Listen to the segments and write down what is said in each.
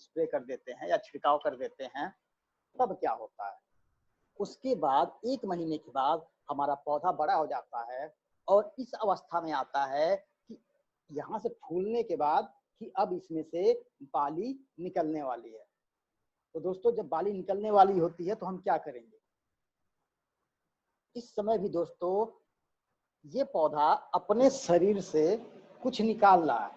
Spray कर देते हैं या छिड़काव कर देते हैं, तब क्या होता है, उसके बाद 1 महीने के बाद हमारा पौधा बड़ा हो जाता है और इस अवस्था में आता है कि यहाँ से फूलने के बाद कि अब इसमें से बाली निकलने वाली है। तो दोस्तों जब बाली निकलने वाली होती है तो हम क्या करेंगे, इस समय भी दोस्तों ये पौधा अपने शरीर से कुछ निकाल रहा है,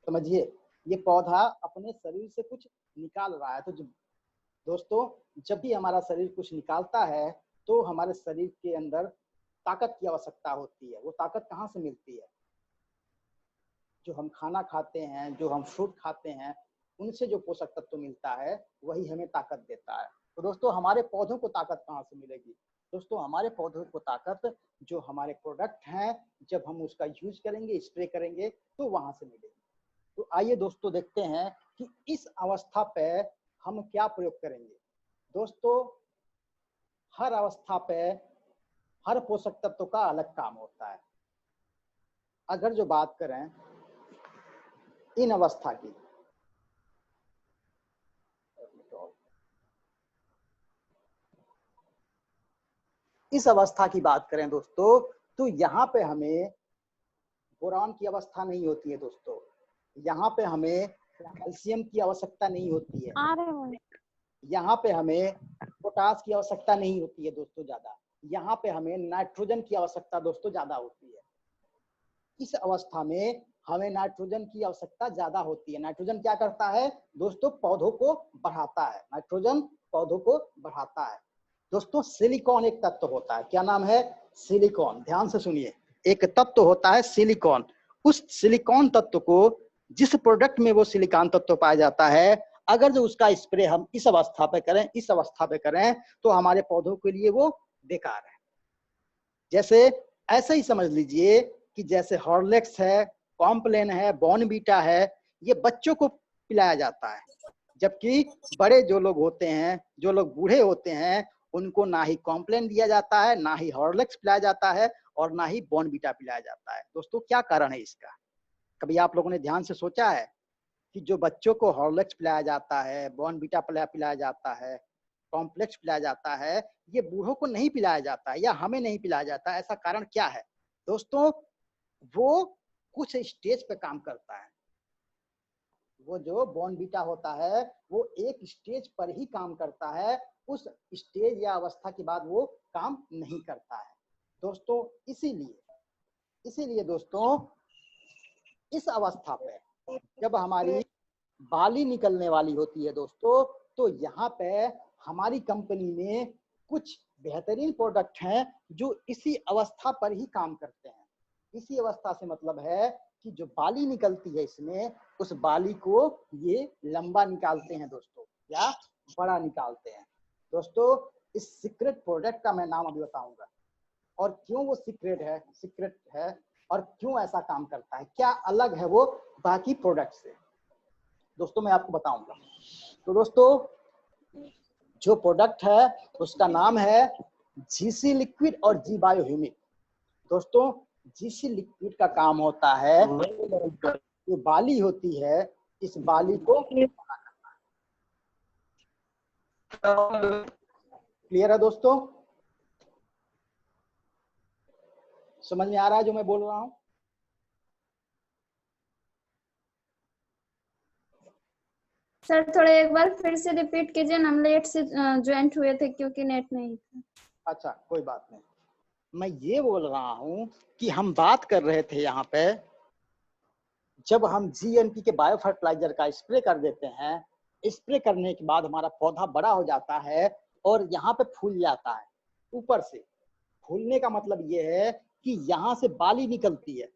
समझिए, ये पौधा अपने शरीर से कुछ निकाल रहा है। तो दोस्तों जब भी हमारा शरीर कुछ निकालता है तो हमारे शरीर के अंदर ताकत की आवश्यकता होती है। वो ताकत कहाँ से मिलती है, जो हम खाना खाते हैं, जो हम फ्रूट खाते हैं, उनसे जो पोषक तत्व मिलता है वही हमें ताकत देता है। तो दोस्तों हमारे पौधों को ताकत कहाँ से मिलेगी, दोस्तों हमारे पौधों को ताकत जो हमारे प्रोडक्ट हैं, जब हम उसका यूज करेंगे, स्प्रे करेंगे, तो वहां से मिलेगी। तो आइए दोस्तों देखते हैं कि इस अवस्था पे हम क्या प्रयोग करेंगे। दोस्तों हर अवस्था पे हर पोषक तत्व का अलग काम होता है। अगर जो बात करें इन अवस्था की, इस अवस्था की बात करें दोस्तों, तो यहाँ पे हमें बोरान की अवस्था नहीं होती है दोस्तों, यहाँ पे हमें कैल्शियम की आवश्यकता नहीं होती है, यहाँ पे हमें पोटास की आवश्यकता नहीं होती है दोस्तों ज्यादा, यहाँ पे हमें नाइट्रोजन की आवश्यकता दोस्तों ज्यादा होती है। इस अवस्था में हमें नाइट्रोजन की आवश्यकता ज्यादा होती है। नाइट्रोजन क्या करता है दोस्तों, पौधों को बढ़ाता है, नाइट्रोजन पौधों को बढ़ाता है। दोस्तों सिलिकॉन एक तत्व होता है, क्या नाम है, सिलिकॉन, ध्यान से सुनिए, एक तत्व होता है सिलिकॉन। उस सिलिकॉन तत्व को, जिस प्रोडक्ट में वो सिलिकॉन तत्व पाया जाता है, अगर जो उसका स्प्रे हम इस अवस्था पे करें, इस अवस्था पे करें, तो हमारे पौधों के लिए वो बेकार है। जैसे ऐसे ही समझ लीजिए कि जैसे हॉर्लिक्स है, कॉम्प्लेन है, बॉर्नवीटा है, ये बच्चों को पिलाया जाता है, जबकि बड़े जो लोग होते हैं, जो लोग बूढ़े होते हैं, उनको ना ही कॉम्प्लेन दिया जाता है, ना ही हॉर्लिक्स पिलाया जाता है और ना ही बॉर्नवीटा पिलाया जाता है। दोस्तों क्या कारण है इसका, कभी आप लोगों ने ध्यान से सोचा है कि जो बच्चों को हॉर्लिक्स पिलाया जाता है, बॉर्नवीटा पिलाया जाता है, कॉम्प्लेक्स पिलाया जाता है, ये बूढ़ों को नहीं पिलाया जाता है या हमें नहीं पिलाया जाता है, ऐसा कारण क्या है दोस्तों, वो कुछ स्टेज पे काम करता है। वो जो बॉर्नवीटा होता है वो एक स्टेज पर ही काम करता है, उस स्टेज या अवस्था के बाद वो काम नहीं करता है दोस्तों। इसीलिए दोस्तों इस अवस्था पे जब हमारी बाली निकलने वाली होती है दोस्तों, तो यहाँ पे हमारी कंपनी में कुछ बेहतरीन प्रोडक्ट हैं जो इसी अवस्था पर ही काम करते हैं। इसी अवस्था से मतलब है कि जो बाली निकलती है इसमें, उस बाली को ये लंबा निकालते हैं दोस्तों, या बड़ा निकालते हैं दोस्तों। इस सीक्रेट प्रोडक्ट का मैं नाम अभी बताऊंगा और क्यों वो सीक्रेट है और क्यों ऐसा काम करता है, क्या अलग है वो बाकी प्रोडक्ट से, दोस्तों मैं आपको बताऊंगा। तो दोस्तों जो प्रोडक्ट है उसका नाम है जीसी लिक्विड और जी बायो ह्यूमिक। दोस्तों जीसी लिक्विड का काम होता है, जो बाली होती है इस बाली को क्लियर है दोस्तों, समझ में आ रहा है जो मैं बोल रहा हूँ। सर थोड़ा एक बार फिर से रिपीट कीजिए, हम लेट से ज्वाइन हुए थे क्योंकि नेट नहीं था। अच्छा कोई बात नहीं, मैं ये बोल रहा हूँ कि हम बात कर रहे थे यहाँ पे, जब हम जीएनपी के बायो फर्टिलाइजर का स्प्रे कर देते हैं, स्प्रे करने के बाद हमारा पौधा बड़ा हो जाता है और यहाँ पे फूल जाता है। ऊपर से फूलने का मतलब ये है कि यहाँ से बाली निकलती है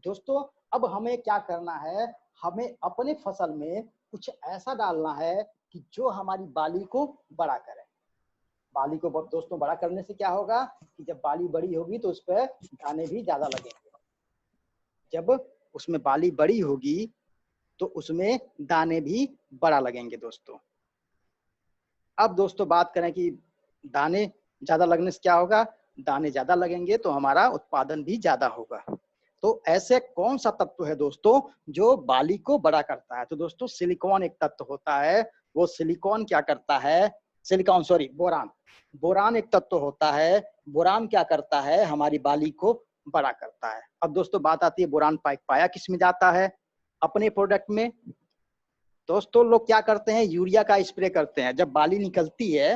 दोस्तों। अब हमें क्या करना है, हमें अपने फसल में कुछ ऐसा डालना है कि जो हमारी बाली को बड़ा करे। बाली को दोस्तों बड़ा करने से क्या होगा कि जब बाली बड़ी होगी तो उस पर दाने भी ज्यादा लगेंगे। जब उसमें बाली बड़ी होगी तो उसमें दाने भी बड़ा लगेंगे दोस्तों। अब दोस्तों बात करें कि दाने ज्यादा लगने से क्या होगा, दाने ज्यादा लगेंगे तो हमारा उत्पादन भी ज्यादा होगा। तो ऐसे कौन सा तत्व है दोस्तों जो बाली को बड़ा करता है? तो दोस्तों सिलिकॉन एक तत्व होता है। वो सिलिकॉन क्या करता है? सिलिकॉन सॉरी बोरान, बोरान एक तत्व होता है। बोरान क्या करता है? हमारी बाली को बड़ा करता है। अब दोस्तों बात आती है बोरान पाया किस में जाता है? अपने प्रोडक्ट में। दोस्तों लोग क्या करते हैं? यूरिया का स्प्रे करते हैं। जब बाली निकलती है,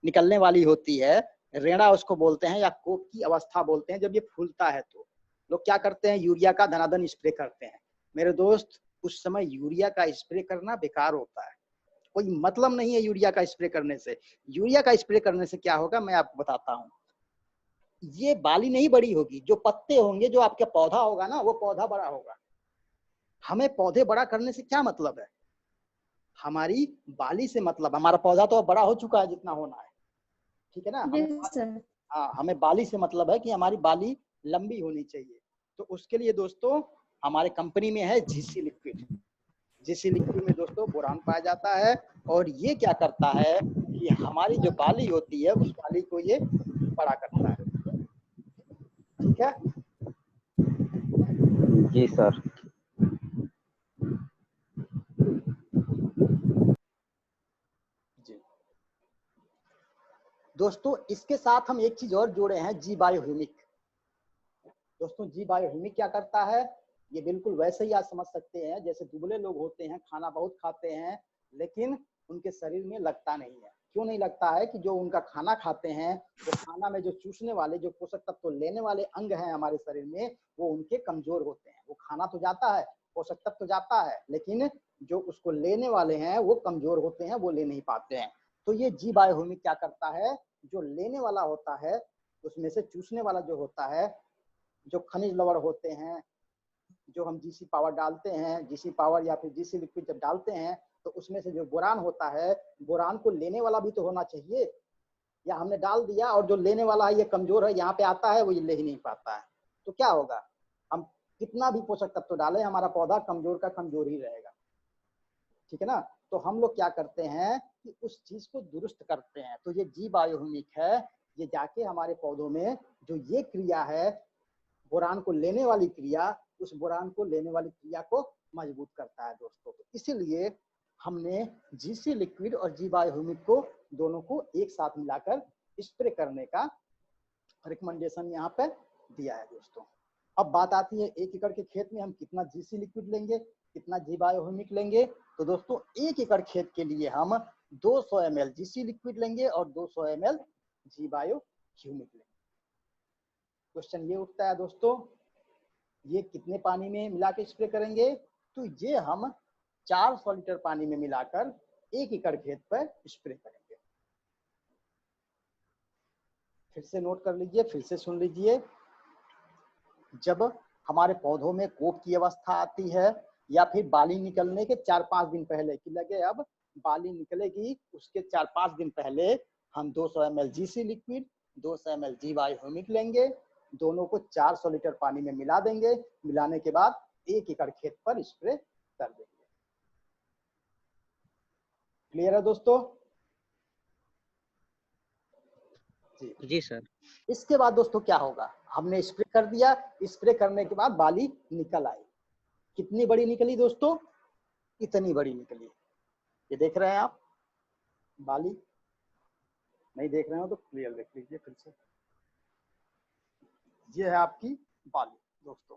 निकलने वाली होती है, रेड़ा उसको बोलते हैं या कोक की अवस्था बोलते हैं, जब ये फूलता है तो लोग क्या करते हैं? यूरिया का धनाधन स्प्रे करते हैं। मेरे दोस्त उस समय यूरिया का स्प्रे करना बेकार होता है। कोई मतलब नहीं है यूरिया का स्प्रे करने से। यूरिया का स्प्रे करने से क्या होगा मैं आपको बताता हूँ। ये बाली नहीं बड़ी होगी, जो पत्ते होंगे, जो आपका पौधा होगा ना, वो पौधा बड़ा होगा। हमें पौधे बड़ा करने से क्या मतलब है? हमारी बाली से मतलब, हमारा पौधा तो अब बड़ा हो चुका है जितना होना है, ठीक है ना। जी हमें सर। हाँ, हमें बाली से मतलब है कि हमारी बाली लंबी होनी चाहिए। तो उसके लिए दोस्तों हमारे कंपनी में है जीसी लिक्विड। जीसी लिक्विड में दोस्तों बोरान पाया जाता है और ये क्या करता है कि हमारी जो बाली होती है उस बाली को ये बड़ा करता है। ठीक है जी सर। जी दोस्तों, इसके साथ हम एक चीज और जोड़े हैं, जी बायोह्यूमिक। दोस्तों जी बायोह्यूमिक क्या करता है? ये बिल्कुल वैसे ही आप समझ सकते हैं जैसे दुबले लोग होते हैं, खाना बहुत खाते हैं लेकिन उनके शरीर में लगता नहीं है। क्यों नहीं लगता है? कि जो उनका खाना खाते हैं, वो खाना में जो चूसने वाले, जो पोषक तत्व लेने वाले अंग हैं हमारे शरीर में, वो उनके कमजोर होते हैं। वो खाना तो जाता है, पोषक तत्व तो जाता है, लेकिन जो उसको लेने वाले हैं वो कमजोर होते हैं, वो ले नहीं पाते हैं। तो ये जी बायोह्यूमिक क्या करता है? जो लेने वाला होता है उसमें से चूसने वाला जो होता है, जो खनिज लवण होते हैं, जो हम जीसी पावर डालते हैं, जीसी पावर या फिर जीसी लिक्विड जब डालते हैं तो उसमें से जो बोरान होता है, बोरान को लेने वाला भी तो होना चाहिए। या हमने डाल दिया और जो लेने वाला है ये कमजोर है, यहाँ पे आता है, वो ये ले ही नहीं पाता है, तो क्या होगा? हम कितना भी पोषक तत्व डालें, हमारा पौधा कमजोर का कमजोर ही रहेगा। ठीक है ना। तो हम लोग क्या करते हैं कि उस चीज को दुरुस्त करते हैं। तो ये जी बायोह्यूमिक है, ये जाके हमारे पौधों में जो ये क्रिया है, बोरान को लेने वाली क्रिया, उस बोरान को लेने वाली क्रिया को मजबूत करता है दोस्तों। तो इसीलिए हमने जीसी लिक्विड और जी बायोह्यूमिक को दोनों को एक साथ मिलाकर स्प्रे करने का रिकमेंडेशन यहाँ पे दिया है दोस्तों। अब बात आती है 1 एकड़ के खेत में हम कितना जीसी लिक्विड लेंगे, कितना जी बायोह्यूमिक लेंगे। तो दोस्तों 1 एकड़ खेत के लिए हम 200 ml जीसी लिक्विड लेंगे और 200 ml जी बायोह्यूमिक लेंगे। क्वेश्चन ये उठता है दोस्तों, ये कितने पानी में मिला के स्प्रे करेंगे? तो ये हम 400 लीटर पानी में मिलाकर 1 एकड़ खेत पर स्प्रे करेंगे। फिर से नोट कर लीजिए, फिर से सुन लीजिए। जब हमारे पौधों में कोप की अवस्था आती है या फिर बाली निकलने के 4-5 दिन पहले कि लगे अब बाली निकलेगी, उसके 4-5 दिन पहले हम 200 ml जीसी लिक्विड, 200 ml जी बायोह्यूमिक लेंगे, दोनों को 400 लीटर पानी में मिला देंगे। मिलाने के बाद 1 एकड़ खेत पर स्प्रे कर देंगे। क्लियर है दोस्तों? जी सर। इसके बाद दोस्तों क्या होगा? हमने स्प्रे कर दिया, स्प्रे करने के बाद बाली निकल आई। कितनी बड़ी निकली दोस्तों? इतनी बड़ी निकली। ये देख रहे हैं आप बाली? नहीं देख रहे हो तो क्लियर देख लीजिए फिर से। ये है आपकी बाली दोस्तों।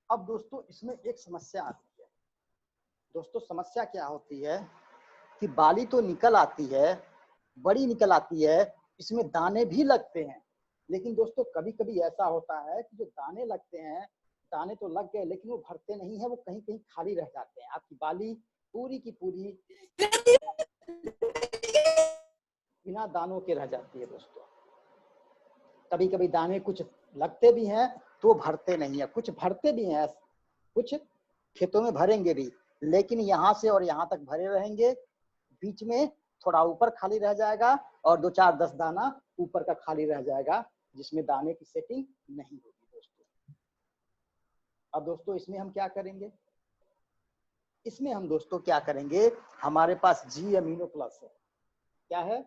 अब दोस्तों इसमें एक समस्या आती है। दोस्तों समस्या क्या होती है कि बाली तो निकल आती है, बड़ी निकल आती है, इसमें दाने भी लगते हैं, लेकिन दोस्तों कभी कभी ऐसा होता है कि जो दाने लगते हैं, दाने तो लग गए लेकिन वो भरते नहीं है, वो कहीं कहीं खाली रह जाते हैं। आपकी बाली पूरी की पूरी बिना दानों के रह जाती है दोस्तों। कभी कभी दाने कुछ लगते भी हैं तो भरते नहीं है, कुछ भरते भी हैं, कुछ खेतों में भरेंगे भी, लेकिन यहाँ से और यहाँ तक भरे रहेंगे, बीच में थोड़ा ऊपर खाली रह जाएगा और 2-4-10 दाना ऊपर का खाली रह जाएगा, जिसमें दाने की सेटिंग नहीं होगी दोस्तों। अब दोस्तों इसमें हम क्या करेंगे? इसमें हम दोस्तों क्या करेंगे? हमारे पास जी अमीनो प्लस है। क्या है?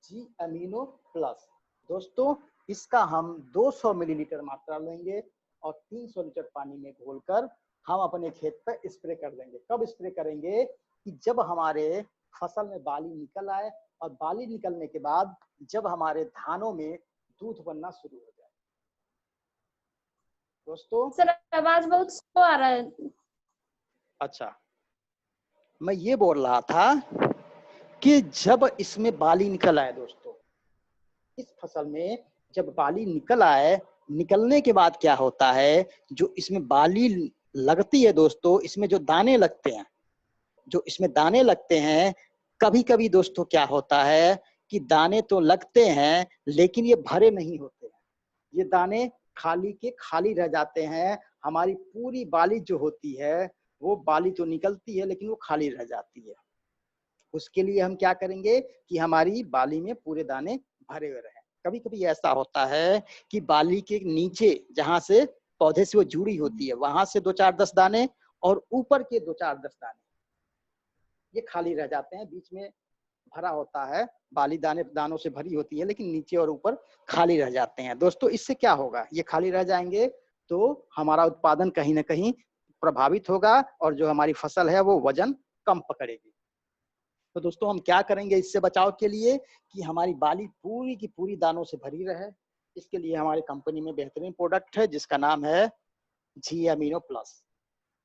जी अमीनो प्लस। दोस्तों इसका हम 200 मिलीलीटर मात्रा लेंगे और 300 लीटर पानी में घोलकर हम अपने खेत पर स्प्रे कर देंगे। कब स्प्रे करेंगे? कि जब हमारे फसल में बाली निकल आए, और बाली निकलने के बाद जब हमारे धानों में दूध बनना शुरू हो जाए। दोस्तों सर आवाज बहुत स्लो आ रहा है। अच्छा, मैं ये बोल रहा था कि जब इसमें बाली निकल आए दोस्तों, इस फसल में जब बाली निकल आए, निकलने के बाद क्या होता है, जो इसमें बाली लगती है दोस्तों, इसमें जो दाने लगते हैं, जो इसमें दाने लगते हैं, कभी कभी दोस्तों क्या होता है कि दाने तो लगते हैं लेकिन ये भरे नहीं होते हैं। ये दाने खाली के खाली रह जाते हैं। हमारी पूरी बाली जो होती है, वो बाली तो निकलती है लेकिन वो खाली रह जाती है। उसके लिए हम क्या करेंगे कि हमारी बाली में पूरे दाने भरे हुए रहें। कभी कभी ऐसा होता है कि बाली के नीचे जहां से पौधे से वो जुड़ी होती है, वहां से 2-4-10 दाने, और ऊपर के 2-4-10 दाने ये खाली रह जाते हैं। बीच में भरा होता है, बाली दानों से भरी होती है, लेकिन नीचे और ऊपर खाली रह जाते हैं। दोस्तों इससे क्या होगा, ये खाली रह जाएंगे तो हमारा उत्पादन कहीं ना कहीं प्रभावित होगा, और जो हमारी फसल है वो वजन कम पकड़ेगी। तो दोस्तों हम क्या करेंगे इससे बचाव के लिए कि हमारी बाली पूरी की पूरी दानों से भरी रहे। इसके लिए हमारी कंपनी में बेहतरीन प्रोडक्ट है जिसका नाम है जी अमीनो प्लस।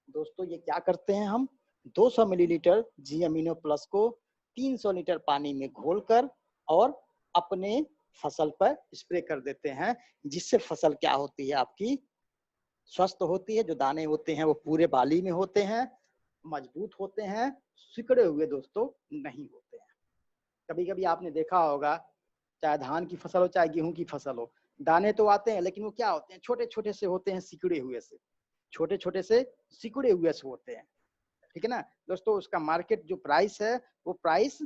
दोस्तों ये क्या करते हैं, हम 200 मिलीलीटर जी अमीनो प्लस को 300 लीटर पानी में घोलकर और अपने फसल पर स्प्रे कर देते हैं, जिससे फसल क्या होती है, आपकी स्वस्थ होती है। जो दाने होते हैं वो पूरे बाली में होते हैं, मजबूत होते हैं, सिकुड़े हुए दोस्तों नहीं होते हैं। कभी कभी आपने देखा होगा, चाहे धान की फसल हो चाहे गेहूं की फसल हो, दाने तो आते हैं लेकिन वो क्या होते हैं, छोटे छोटे से होते हैं, सिकुड़े हुए से, छोटे छोटे से सिकुड़े हुए से होते हैं। ठीक है ना दोस्तों, उसका मार्केट जो प्राइस है वो प्राइस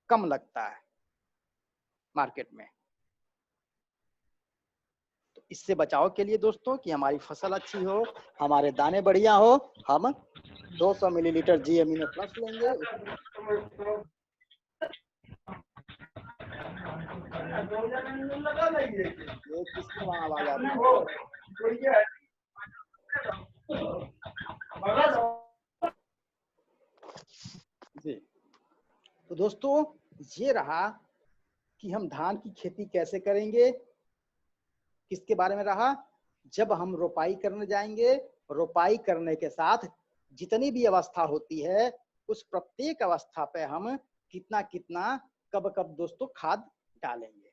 कम लगता है मार्केट में। तो इससे बचाव के लिए दोस्तों कि हमारी फसल अच्छी हो, हमारे दाने बढ़िया हो, हम 200 मिलीलीटर जी अमीनो प्लस लेंगे। ये किसकी वहाँ आवाज आ रही है? जी तो दोस्तों ये रहा कि हम धान की खेती कैसे करेंगे। किसके बारे में रहा, जब हम रोपाई करने जाएंगे, रोपाई करने के साथ जितनी भी अवस्था होती है, उस प्रत्येक अवस्था पे हम कितना कितना कब कब दोस्तों खाद डालेंगे।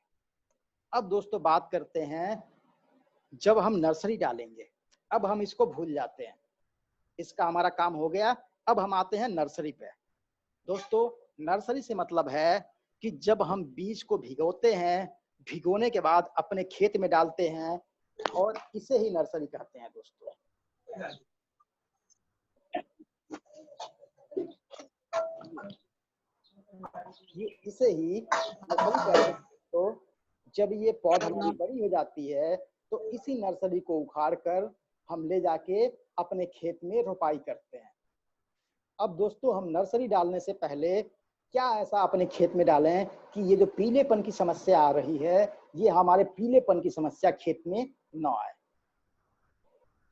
अब दोस्तों बात करते हैं, जब हम नर्सरी डालेंगे, अब हम इसको भूल जाते हैं, इसका हमारा काम हो गया। अब हम आते हैं नर्सरी पे। दोस्तों नर्सरी से मतलब है कि जब हम बीज को भिगोते हैं, भिगोने के बाद अपने खेत में डालते हैं, और इसे ही नर्सरी कहते हैं दोस्तों। ये इसे ही नर्सरी कहते हैं। तो जब ये पौध हमारी बड़ी हो जाती है, तो इसी नर्सरी को उखाड़ कर हम ले जाके अपने खेत में रोपाई करते हैं। अब दोस्तों हम नर्सरी डालने से पहले क्या ऐसा अपने खेत में डालें कि ये जो पीलेपन की समस्या आ रही है, ये हमारे पीलेपन की समस्या खेत में न आए।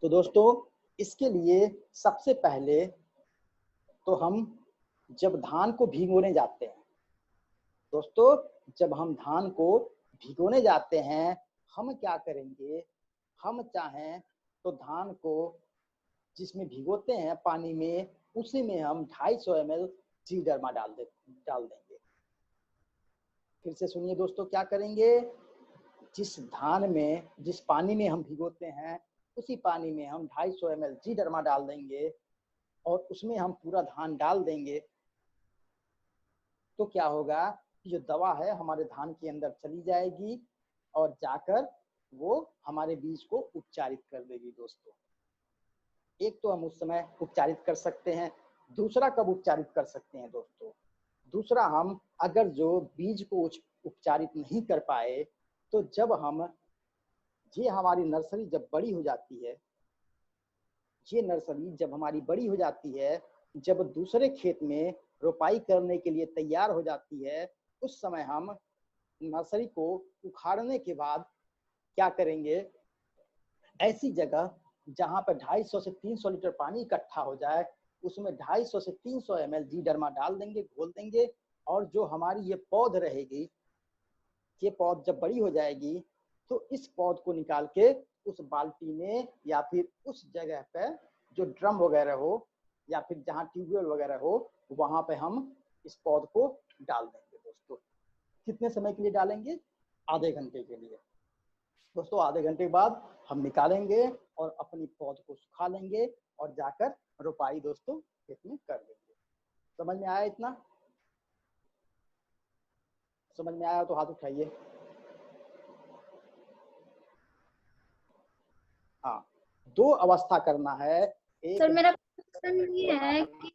तो दोस्तों इसके लिए सबसे पहले तो हम जब धान को भिगोने जाते हैं, दोस्तों जब हम धान को भिगोने जाते हैं, हम क्या करेंगे, हम चाहें तो धान को जिसमें भिगोते हैं पानी में, उसी में हम 250 ml जीडर्मा डाल देंगे। फिर से सुनिए दोस्तों, क्या करेंगे, जिस धान में जिस पानी में हम भिगोते हैं, उसी पानी में हम 250 ml जीडर्मा डाल देंगे, और उसमें हम पूरा धान डाल देंगे। तो क्या होगा कि जो दवा है हमारे धान के अंदर चली जाएगी, और जाकर वो हमारे बीज को उपचारित कर देगी। दोस्तों एक तो हम उस समय उपचारित कर सकते हैं, दूसरा कब उपचारित कर सकते हैं दोस्तों, दूसरा हम अगर जो बीज को उपचारित नहीं कर पाए, तो जब हम ये हमारी नर्सरी जब बड़ी हो जाती है, ये नर्सरी जब हमारी बड़ी हो जाती है, जब दूसरे खेत में रोपाई करने के लिए तैयार हो जाती है, उस समय हम नर्सरी को उखाड़ने के बाद क्या करेंगे, ऐसी जगह जहां पे 250 से 300 लीटर पानी इकट्ठा हो जाए, उसमें 250 से 300 ml जीडर्मा डाल देंगे, घोल देंगे। और जो हमारी ये पौध रहेगी, ये पौध जब बड़ी हो जाएगी तो इस पौध को निकाल के उस बाल्टी में या फिर उस जगह पे जो ड्रम वगैरह हो या फिर जहाँ ट्यूबवेल वगैरह हो, वहां पे हम इस पौध को डाल देंगे दोस्तों। कितने समय के लिए डालेंगे? आधे घंटे के लिए दोस्तों। आधे घंटे के बाद हम निकालेंगे और अपनी पौध को सुखा लेंगे और जाकर रोपाई दोस्तों खेत में कर लेंगे। समझ में आया इतना? समझ में आया तो हाथ उठाइए। हाँ, 2 अवस्था करना है। एक सर मेरा क्वेश्चन ये है कि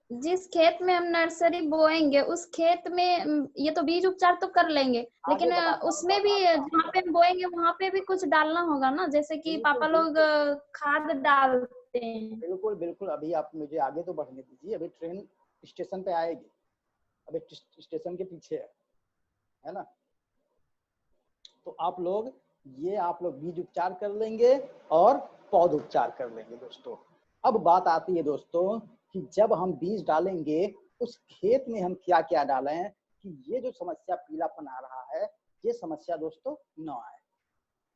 जिस खेत में हम नर्सरी बोएंगे उस खेत में ये तो बीज उपचार तो कर लेंगे, लेकिन उसमें भी जहाँ पे हम बोएंगे वहाँ पे भी कुछ डालना होगा ना, जैसे कि पापा लोग खाद डालते हैं। बिल्कुल बिल्कुल। अभी आप मुझे आगे तो बढ़ने दीजिए, अभी ट्रेन स्टेशन पे आएगी, अभी स्टेशन के पीछे है ना। तो आप लोग बीज उपचार कर लेंगे और पौध उपचार कर लेंगे दोस्तों। अब बात आती है दोस्तों कि जब हम बीज डालेंगे उस खेत में हम क्या क्या डालें कि ये जो समस्या पीलापन आ रहा है, ये समस्या दोस्तों न आए।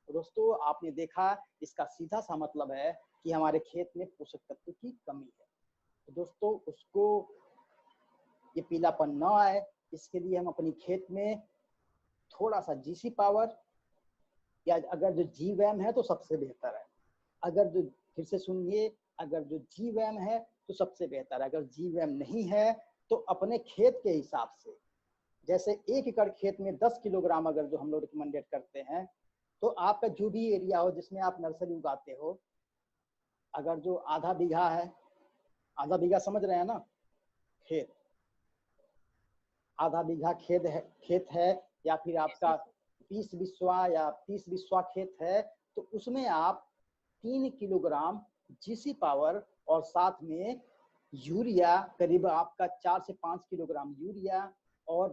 तो दोस्तों आपने देखा, इसका सीधा सा मतलब है कि हमारे खेत में पोषक तत्व की कमी है। तो दोस्तों उसको ये पीलापन न आए, इसके लिए हम अपनी खेत में थोड़ा सा जीसी पावर या अगर जो जीवैम है तो सबसे बेहतर है। अगर जो फिर से सुनिए, अगर जो जीवैम है तो सबसे बेहतर है। अगर जीवैम नहीं है तो अपने खेत के हिसाब से, जैसे 1 एकड़ खेत में 10 किलोग्राम अगर जो हम लोग रिकमेंडेड करते हैं, तो आपका जो भी एरिया हो जिसमें आप नर्सरी उगाते हो, अगर जो आधा बीघा है, आधा बीघा समझ रहे हैं ना, खेत आधा बीघा खेत है या फिर आपका 20 बिस्वा या 30 बिस्वा खेत है, तो उसमें आप 3 किलोग्राम जीसी पावर और साथ में यूरिया, करीब आपका 4 से 5 किलोग्राम यूरिया और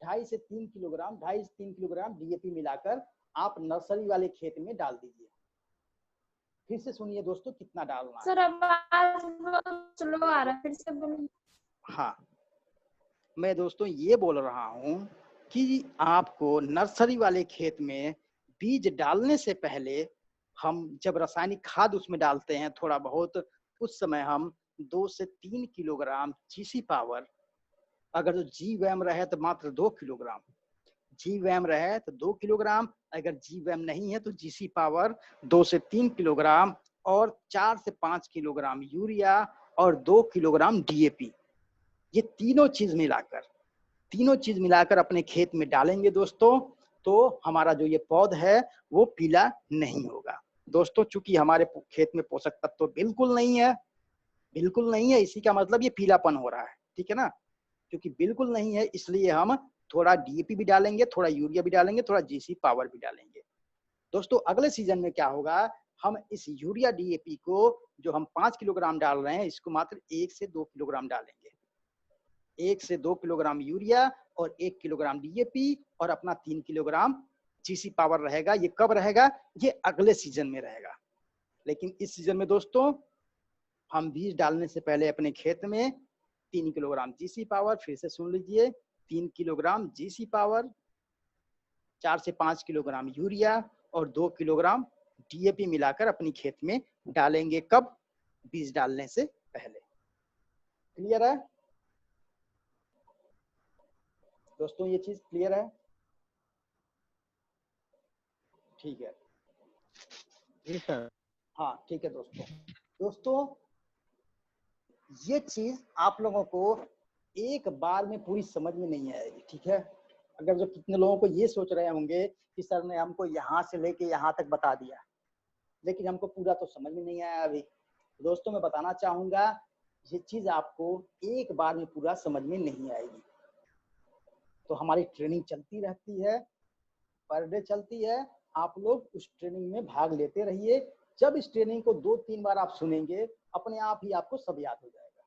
2.5 से 3 किलोग्राम डीएपी मिलाकर आप नर्सरी वाले खेत में डाल दीजिए। फिर से सुनिए दोस्तों कितना डालना है। सर आवाज बहुत स्लो आ रहा है, फिर से बोलिए। हाँ, मैं दोस्तों ये बोल रहा हूँ कि आपको नर्सरी वाले खेत में बीज डालने से पहले हम जब रासायनिक खाद उसमें डालते हैं थोड़ा बहुत, उस समय हम 2 से 3 किलोग्राम जीसी पावर, अगर जो जीवैम रहे तो मात्र 2 किलोग्राम, जीवैम रहे तो 2 किलोग्राम, अगर जीवैम नहीं है तो जीसी पावर 2 से 3 किलोग्राम और 4 से 5 किलोग्राम यूरिया और 2 किलोग्राम डीएपी, ये तीनों चीज मिलाकर अपने खेत में डालेंगे दोस्तों, तो हमारा जो ये पौध है वो पीला नहीं होगा दोस्तों। चूंकि हमारे खेत में पोषक तत्व बिल्कुल नहीं है, इसी का मतलब ये पीलापन हो रहा है, ठीक है ना। क्योंकि बिल्कुल नहीं है इसलिए हम थोड़ा डीएपी भी डालेंगे, थोड़ा यूरिया भी डालेंगे, थोड़ा जीसी पावर भी डालेंगे दोस्तों। अगले सीजन में क्या होगा, हम इस यूरिया डीएपी को जो हम 5 किलोग्राम डाल रहे हैं, इसको मात्र 1 से 2 किलोग्राम डालेंगे। 1 से 2 किलोग्राम यूरिया और 1 किलोग्राम डीएपी और अपना 3 किलोग्राम जीसी पावर रहेगा। ये कब रहेगा? ये अगले सीजन में रहेगा। लेकिन इस सीजन में दोस्तों हम बीज डालने से पहले अपने खेत में 3 किलोग्राम जीसी पावर, फिर से सुन लीजिए, 3 किलोग्राम जीसी पावर, 4 से 5 किलोग्राम यूरिया और 2 किलोग्राम डीएपी मिलाकर अपनी खेत में डालेंगे। कब? बीज डालने से पहले। क्लियर है दोस्तों? ये चीज क्लियर है? ठीक है जी सर। हाँ ठीक है दोस्तों ये चीज आप लोगों को एक बार में पूरी समझ में नहीं आएगी, ठीक है। अगर जो कितने लोगों को ये सोच रहे होंगे कि सर ने हमको यहाँ से लेके यहाँ तक बता दिया, लेकिन हमको पूरा तो समझ में नहीं आया अभी। दोस्तों मैं बताना चाहूंगा, ये चीज आपको एक बार में पूरा समझ में नहीं आएगी। तो हमारी ट्रेनिंग चलती रहती है, पर डे चलती है। आप लोग उस ट्रेनिंग में भाग लेते रहिए। जब इस ट्रेनिंग को 2-3 बार आप सुनेंगे, अपने आप ही आपको सब याद हो जाएगा।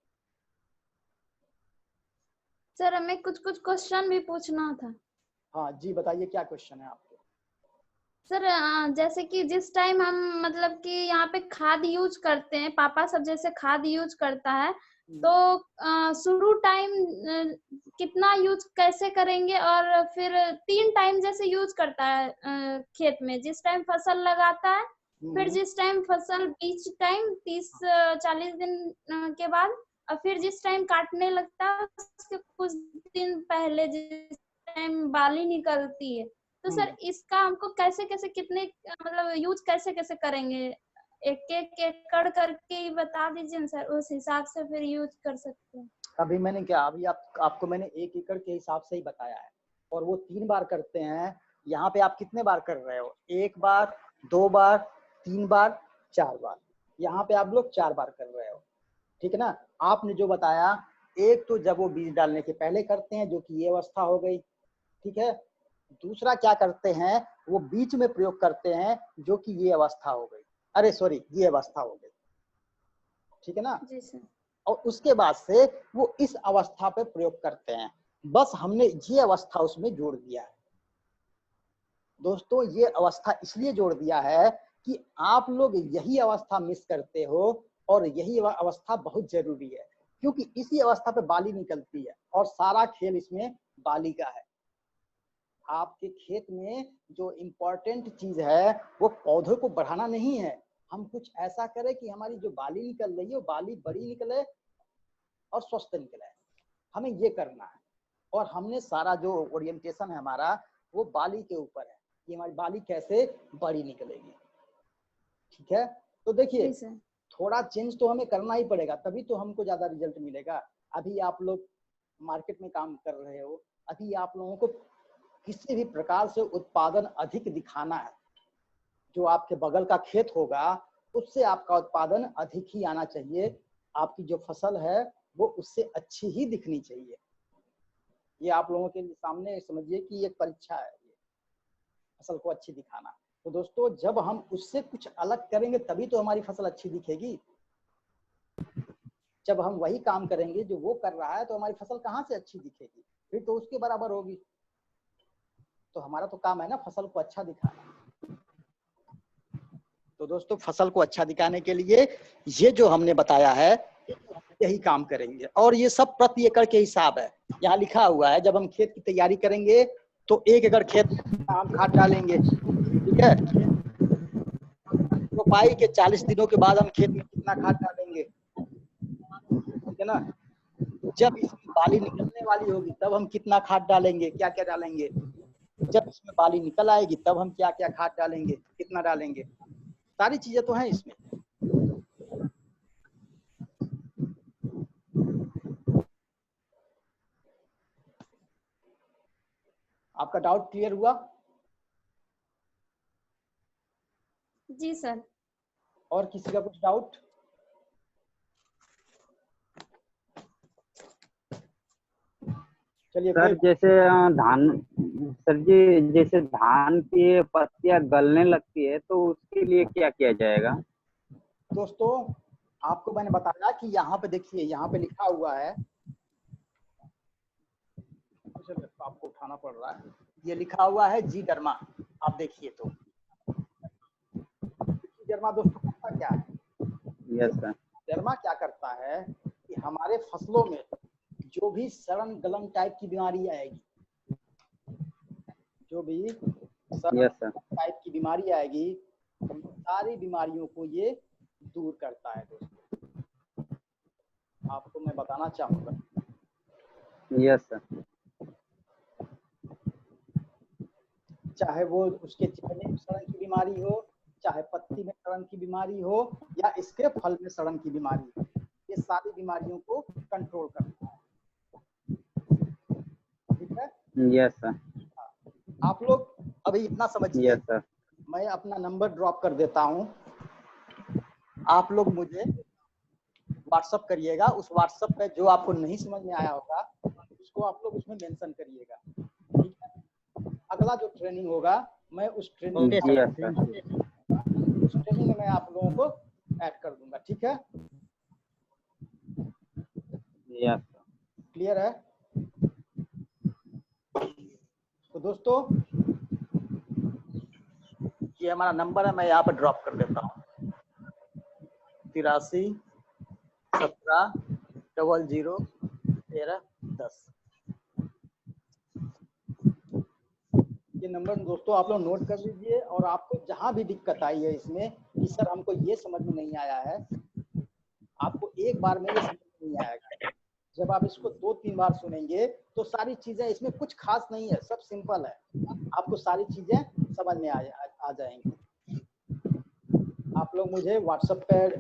सर हमें कुछ क्वेश्चन भी पूछना था। हाँ जी बताइए, क्या क्वेश्चन है आपको? सर जैसे कि जिस टाइम हम मतलब कि यहाँ पे खाद यूज करते हैं, पापा सब जैसे खाद यूज करता है, तो शुरू टाइम कितना यूज कैसे करेंगे, और फिर 3 टाइम जैसे यूज करता है खेत में, जिस टाइम फसल लगाता है, फिर जिस टाइम फसल बीच टाइम 30-40 दिन के बाद, और फिर जिस टाइम काटने लगता है उसके कुछ दिन पहले जिस टाइम बाली निकलती है। तो सर इसका हमको कैसे कैसे कितने मतलब यूज कैसे कैसे करेंगे, एक एक एकड़ करके ही बता दीजिए ना सर, उस हिसाब से फिर यूज कर सकते हैं। अभी मैंने क्या, अभी आपको मैंने 1 एकड़ के हिसाब से ही बताया है, और वो 3 बार करते हैं। यहाँ पे आप कितने बार कर रहे हो? 1 बार, 2 बार, 3 बार, 4 बार। यहाँ पे आप लोग 4 बार कर रहे हो, ठीक है ना। आपने जो बताया, एक तो जब वो बीज डालने के पहले करते हैं, जो कि ये अवस्था हो गई, ठीक है। दूसरा क्या करते हैं, वो बीच में प्रयोग करते हैं, जो कि ये अवस्था हो गई, अरे सॉरी, ये अवस्था हो गई, ठीक है ना। जी सर। और उसके बाद से वो इस अवस्था पे प्रयोग करते हैं। बस हमने ये अवस्था उसमें जोड़ दिया है दोस्तों। ये अवस्था इसलिए जोड़ दिया है कि आप लोग यही अवस्था मिस करते हो, और यही अवस्था बहुत जरूरी है, क्योंकि इसी अवस्था पे बाली निकलती है, और सारा खेल इसमें बाली का है। आपके खेत में जो इम्पोर्टेंट चीज है वो पौधों को बढ़ाना नहीं है। हम कुछ ऐसा करें कि हमारी जो बाली निकल रही है वो बाली बड़ी निकले और स्वस्थ निकले, हमें ये करना है। और हमने सारा जो ओरिएंटेशन है हमारा, वो बाली के ऊपर है कि हमारी बाली कैसे बड़ी निकलेगी, ठीक है। तो देखिए, थोड़ा चेंज तो हमें करना ही पड़ेगा, तभी तो हमको ज्यादा रिजल्ट मिलेगा। अभी आप लोग मार्केट में काम कर रहे हो, अभी आप लोगों को किसी भी प्रकार से उत्पादन अधिक दिखाना है। जो आपके बगल का खेत होगा उससे आपका उत्पादन अधिक ही आना चाहिए। आपकी जो फसल है वो उससे अच्छी ही दिखनी चाहिए। ये आप लोगों के सामने समझिए कि एक परीक्षा है, ये फसल को अच्छी दिखाना। तो दोस्तों, जब हम उससे कुछ अलग करेंगे तभी तो हमारी फसल अच्छी दिखेगी। जब हम वही काम करेंगे जो वो कर रहा है, तो हमारी फसल कहाँ से अच्छी दिखेगी? फिर तो उसके बराबर होगी। तो हमारा तो काम है ना फसल को अच्छा दिखाना। तो दोस्तों, फसल को अच्छा दिखाने के लिए ये जो हमने बताया है यही काम करेंगे, और ये सब प्रति एकड़ के हिसाब है। यहाँ लिखा हुआ है, जब हम खेत की तैयारी करेंगे तो 1 एकड़ खेत में हम खाद डालेंगे, ठीक है। रोपाई के 40 दिनों के बाद हम खेत में कितना खाद डालेंगे, ठीक है ना। जब इसमें बाली निकलने वाली होगी तब हम कितना खाद डालेंगे, क्या क्या डालेंगे। जब इसमें बाली निकल आएगी तब हम क्या क्या खाद डालेंगे, कितना डालेंगे, सारी चीजें तो हैं इसमें। आपका डाउट क्लियर हुआ? जी सर। और किसी का कुछ डाउट? चलिए सर, जैसे धान, सर जी जैसे धान की पत्तियां गलने लगती है तो उसके लिए क्या किया जाएगा? दोस्तों, आपको मैंने बताया कि यहाँ पे देखिए, यहाँ पे लिखा हुआ है, आपको उठाना पड़ रहा है, ये लिखा हुआ है जी डर्मा। आप देखिए तो डर्मा दोस्तों करता क्या है? Yes sir. डर्मा क्या करता है कि हमारे फसलों में जो भी सड़न गलन टाइप की बीमारी आएगी, जो भी सड़न टाइप की बीमारी आएगी, सारी बीमारियों को ये दूर करता है दोस्तों। आपको मैं बताना चाहूंगा। Yes sir. चाहे वो उसके चेहरे में सड़न की बीमारी हो, चाहे पत्ती में सड़न की बीमारी हो, या इसके फल में सड़न की बीमारी हो, ये सारी बीमारियों को कंट्रोल करता है, ठीक है। Yes sir. आप लोग अभी इतना समझिए। Yes sir. मैं अपना नंबर ड्रॉप कर देता हूँ, आप लोग मुझे व्हाट्सअप करिएगा। उस व्हाट्सएप पे जो आपको नहीं समझ में आया होगा उसको आप लोग उसमें मेंशन करिएगा, ठीक है। अगला जो ट्रेनिंग होगा मैं उस ट्रेनिंग में मैं आप लोगों को ऐड कर दूंगा, ठीक है। यस क्लियर है? तो दोस्तों, ये हमारा नंबर है, मैं यहाँ पर ड्रॉप कर देता हूँ 83 17 00 13 10। ये नंबर दोस्तों आप लोग नोट कर लीजिए। और आपको जहां भी दिक्कत आई है इसमें कि सर हमको ये समझ में नहीं आया है, आपको एक बार में ये समझ में नहीं आएगा। जब आप इसको 2-3 बार सुनेंगे तो सारी चीजें, इसमें कुछ खास नहीं है, सब सिंपल है, आपको सारी चीजें समझ में आ जाएंगी। आप लोग मुझे व्हाट्सएप पर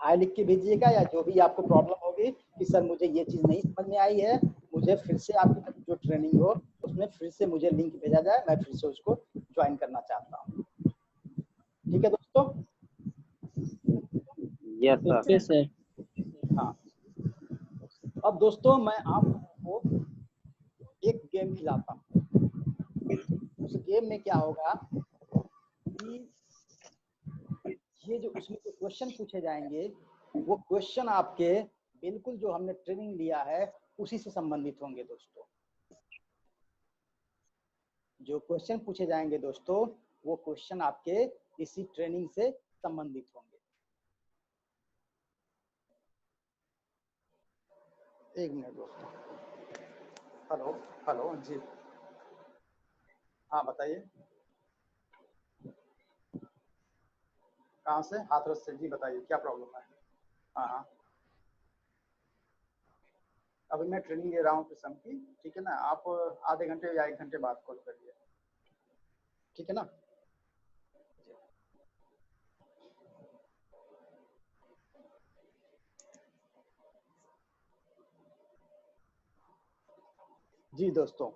हाय लिख के भेजिएगा, या जो भी आपको प्रॉब्लम होगी कि सर मुझे ये चीज नहीं समझ में आई है, मुझे फिर से आपकी जो ट्रेनिंग हो उसमें फिर से मुझे लिंक भेजा जाए, मैं फिर से उसको ज्वाइन करना चाहता हूँ। ठीक है दोस्तों? Yes sir. हाँ, अब दोस्तों मैं आप लोगों को एक गेम खिलाता हूँ। उस गेम में क्या होगा कि ये जो उसमें जो क्वेश्चन पूछे जाएंगे वो क्वेश्चन आपके बिल्कुल जो हमने ट्रेनिंग लिया है उसी से संबंधित होंगे दोस्तों। जो क्वेश्चन पूछे जाएंगे दोस्तों वो क्वेश्चन आपके इसी ट्रेनिंग से संबंधित होंगे। एक मिनट दोस्तों। हेलो हेलो जी, हाँ बताइए, कहाँ से? हाथरस से। जी बताइए क्या प्रॉब्लम है? हाँ हाँ, अभी मैं ट्रेनिंग ले रहा हूँ किस्म की, ठीक है ना? आप आधे घंटे या 1 घंटे बाद कॉल करिए, ठीक है ना? जी दोस्तों,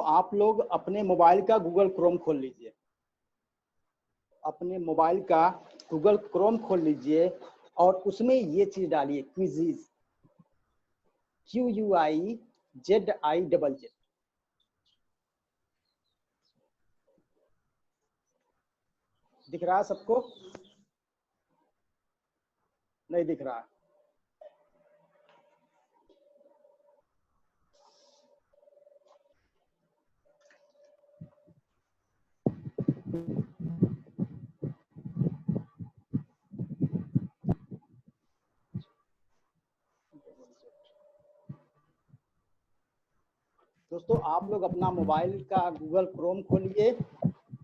आप लोग अपने मोबाइल का गूगल क्रोम खोल लीजिए, अपने मोबाइल का गूगल क्रोम खोल लीजिए और उसमें ये चीज डालिए, क्विज़िज, QUIZIZZ। दिख रहा है सबको? नहीं दिख रहा है? दोस्तों आप लोग अपना मोबाइल का गूगल क्रोम खोलिए,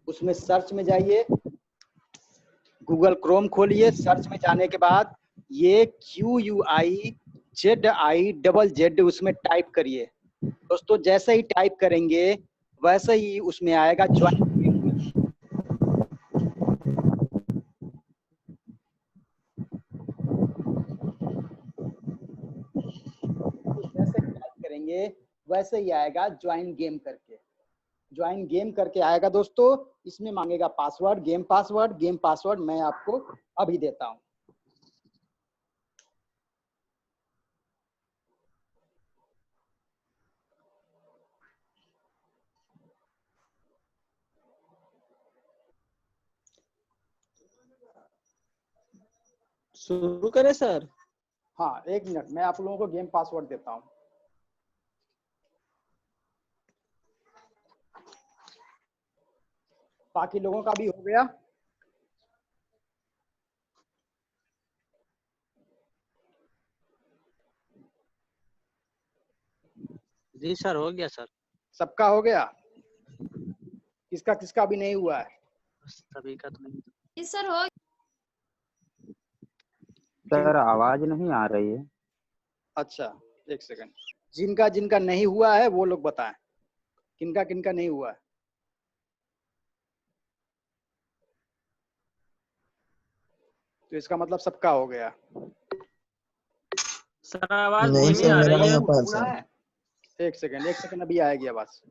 उसमें सर्च में जाइए, गूगल क्रोम खोलिए, सर्च में जाने के बाद ये QUIZIZZ उसमें टाइप करिए। दोस्तों जैसे ही टाइप करेंगे वैसे ही उसमें आएगा ज्वाइन। जैसे टाइप करेंगे वैसे ही आएगा ज्वाइन गेम करके, ज्वाइन गेम करके आएगा दोस्तों। इसमें मांगेगा पासवर्ड, गेम पासवर्ड मैं आपको अभी देता हूँ। शुरू करें सर? हाँ 1 मिनट, मैं आप लोगों को गेम पासवर्ड देता हूँ। बाकी लोगों का भी हो गया? जी सर, हो गया सर। सबका हो गया? किसका किसका भी नहीं हुआ है? सभी का तो नहीं। जी सर हो। सर आवाज नहीं आ रही है। अच्छा 1 सेकंड, जिनका जिनका नहीं हुआ है वो लोग बताएं, किनका किनका नहीं हुआ है? तो इसका मतलब सबका हो गया। सर आवाज नहीं धीमी सर, आ मेरा रही है। यहाँ पर सर। 1 सेकंड अभी आएगी आवाज।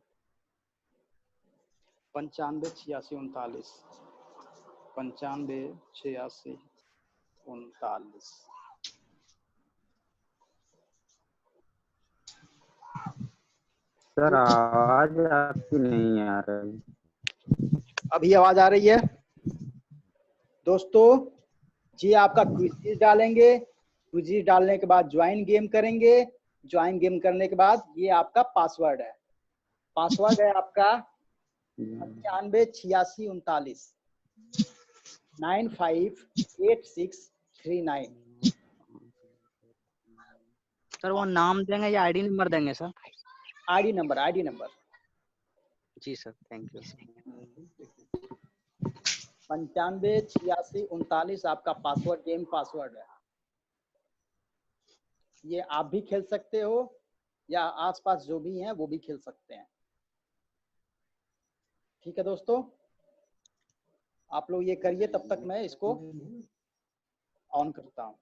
95 86 39, 95 86 39। सर आवाज आपकी नहीं आ रही। अभी आवाज आ रही है दोस्तों? जी आपका क्विज डालेंगे, क्विज डालने के बाद ज्वाइन गेम करेंगे, ज्वाइन गेम करने के बाद ये आपका पासवर्ड है। पासवर्ड है आपका 958639 958639। सर वो नाम देंगे या आईडी नंबर देंगे सर? ID number. जी सर, थैंक यू। 958639 आपका पासवर्ड, गेम पासवर्ड है। ये आप भी खेल सकते हो या आसपास जो भी हैं वो भी खेल सकते हैं। ठीक है दोस्तों, आप लोग ये करिए, तब तक मैं इसको ऑन करता हूँ।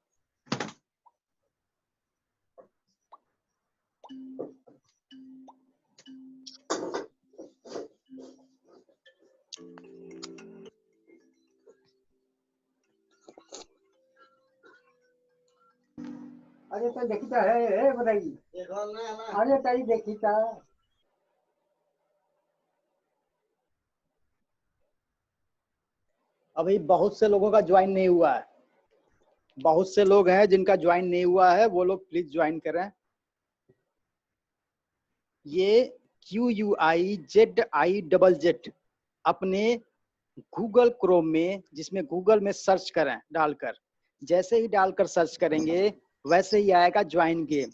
अरे तो देखता है बताइए, अरे कहीं देखता अभी बहुत से लोगों का ज्वाइन नहीं हुआ है, बहुत से लोग हैं जिनका ज्वाइन नहीं हुआ है, वो लोग प्लीज ज्वाइन करें। ये QUIZIZZ अपने गूगल क्रोम में, जिसमें गूगल में सर्च करें डालकर, जैसे ही डालकर सर्च करेंगे वैसे ही आएगा ज्वाइन गेम।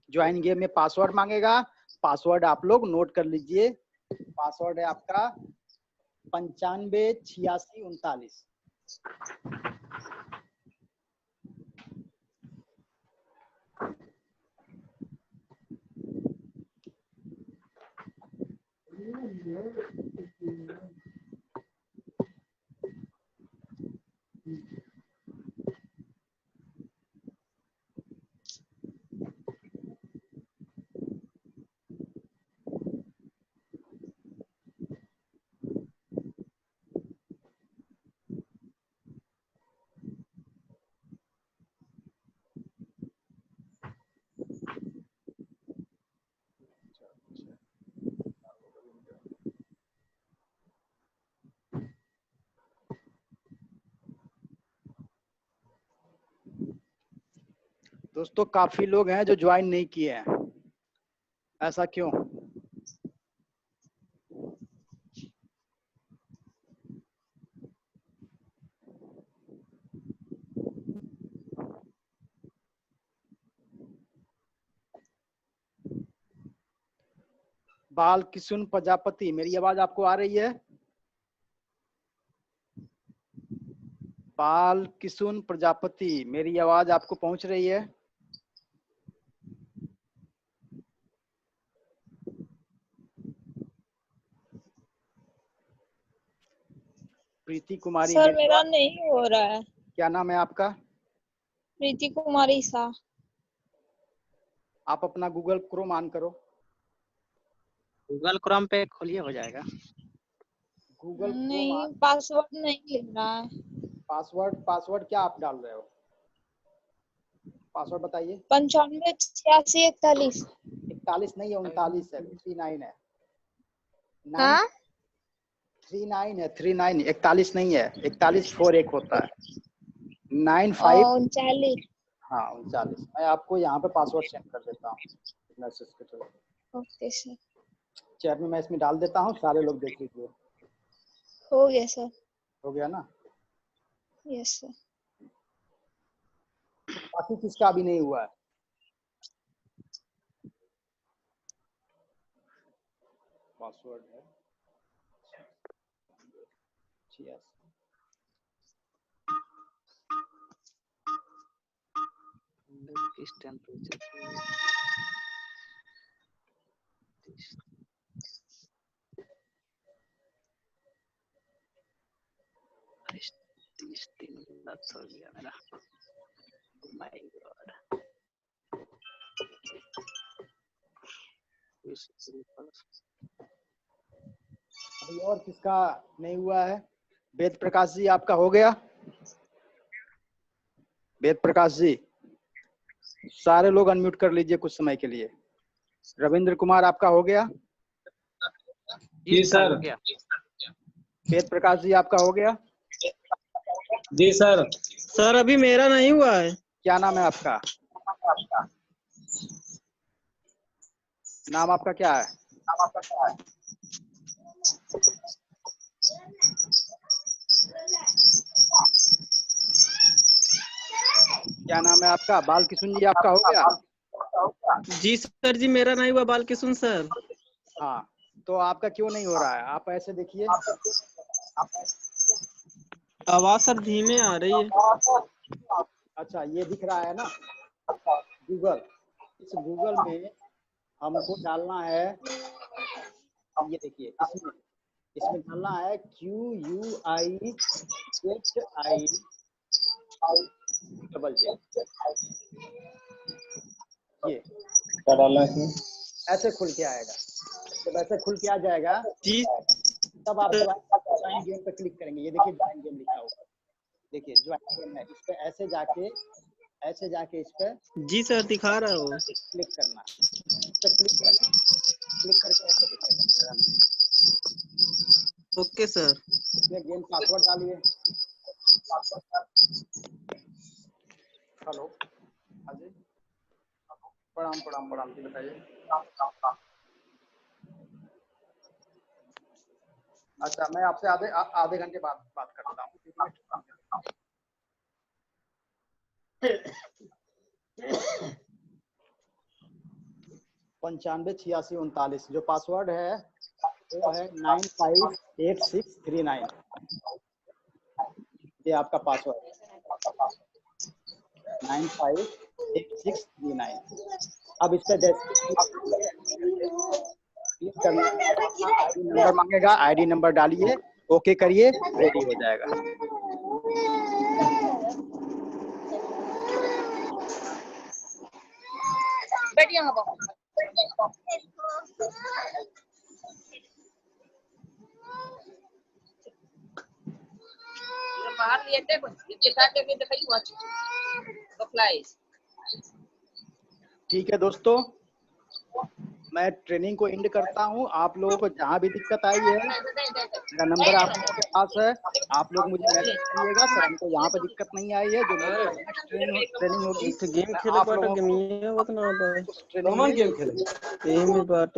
ज्वाइन गेम में पासवर्ड मांगेगा, पासवर्ड आप लोग नोट कर लीजिए। पासवर्ड है आपका 958639। दोस्तों काफी लोग हैं जो ज्वाइन नहीं किए हैं, ऐसा क्यों? बाल किशुन प्रजापति, मेरी आवाज आपको आ रही है? बाल किशुन प्रजापति, मेरी आवाज आपको पहुंच रही है? प्रीति कुमारी, सर मेरी मेरा आवाज, नहीं हो रहा है। क्या नाम है आपका? प्रीति कुमारी शाह। आप अपना गूगल क्रोम ऑन करो। गूगल क्रोम पे खोलिए, हो जाएगा। गूगल क्रोम नहीं, पासवर्ड नहीं लिख रहा है। पासवर्ड क्या आप डाल रहे हो? पासवर्ड बताइए। 958641। 41 नहीं है, 39 है, 39 है। हाँ 39 है, 39, 41 नहीं है, 41 4 1 होता है। 95, 39। हाँ 39। मैं आपको यहाँ पे पासवर्ड सेंड कर देता हूँ मैसेज के थ्रू। ओके सर, चैट में मैं इसमें डाल देता हूँ, सारे लोग देख लीजिए। हो गया सर। हो गया ना? Yes sir. बाकी किसका अभी नहीं हुआ है? पासवर्ड है 86। किस टेम्परेचर पे 30 दिन लत हो गया मेरा। My God. अभी और किसका नहीं हुआ है? वेद प्रकाश जी, आपका हो गया? वेद प्रकाश जी, सारे लोग अनम्यूट कर लीजिए कुछ समय के लिए। रविंद्र कुमार आपका हो गया? जी सर। हो गया। वेद प्रकाश जी आपका हो गया? जी सर। सर अभी मेरा नहीं हुआ है। क्या नाम है आपका? नाम आपका क्या है? क्या नाम है आपका? बालकिशुन जी आपका हो गया? जी सर जी, मेरा नहीं हुआ बालकिशुन सर। हाँ, तो आपका क्यों नहीं हो रहा है? आप ऐसे देखिए, आवाज सर धीमे आ रही है। अच्छा ये दिख रहा है ना गूगल, इस गूगल में हमको डालना है, ये देखिए इसमें डालना है QUIZI ये क्या डालना है? ऐसे खुल के आएगा। जब ऐसे खुल के आ जाएगा जी तब आप ज्वाइन गेम पे क्लिक करेंगे। ये देखिए ज्वाइन गेम लिखा हुआ है, देखिए ज्वाइन गेम है। इस पे ऐसे जाके इस पे जी सर दिखा रहा हो। क्लिक करना, इस पे क्लिक करके ऐसे दिखेगा। Okay sir. इसमें गेम पासवर्ड डालिए। हेलो अजय, प्रणाम जी, बताइए। अच्छा मैं आपसे आधे घंटे बाद बात करता हूँ। 958639 जो पासवर्ड है वो है 958639। ये आपका पासवर्ड है 958639। अब इस पे जैसे क्लिक करना आईडी नंबर मांगेगा, आईडी नंबर डालिए, ओके करिए, रेडी हो जाएगा। ठीक है दोस्तों, मैं ट्रेनिंग को एंड करता हूं। आप लोगों को जहां भी दिक्कत आई है, मेरा नंबर आप लोगों के पास है, आप लोग मुझे मैसेज करिएगा। सर हमको यहाँ पे दिक्कत नहीं आई है, जो नेक्स्ट ट्रेनिंग होगी गेम खेले आप लोगों को गेम खेले ट्रेनिंग में यही में बात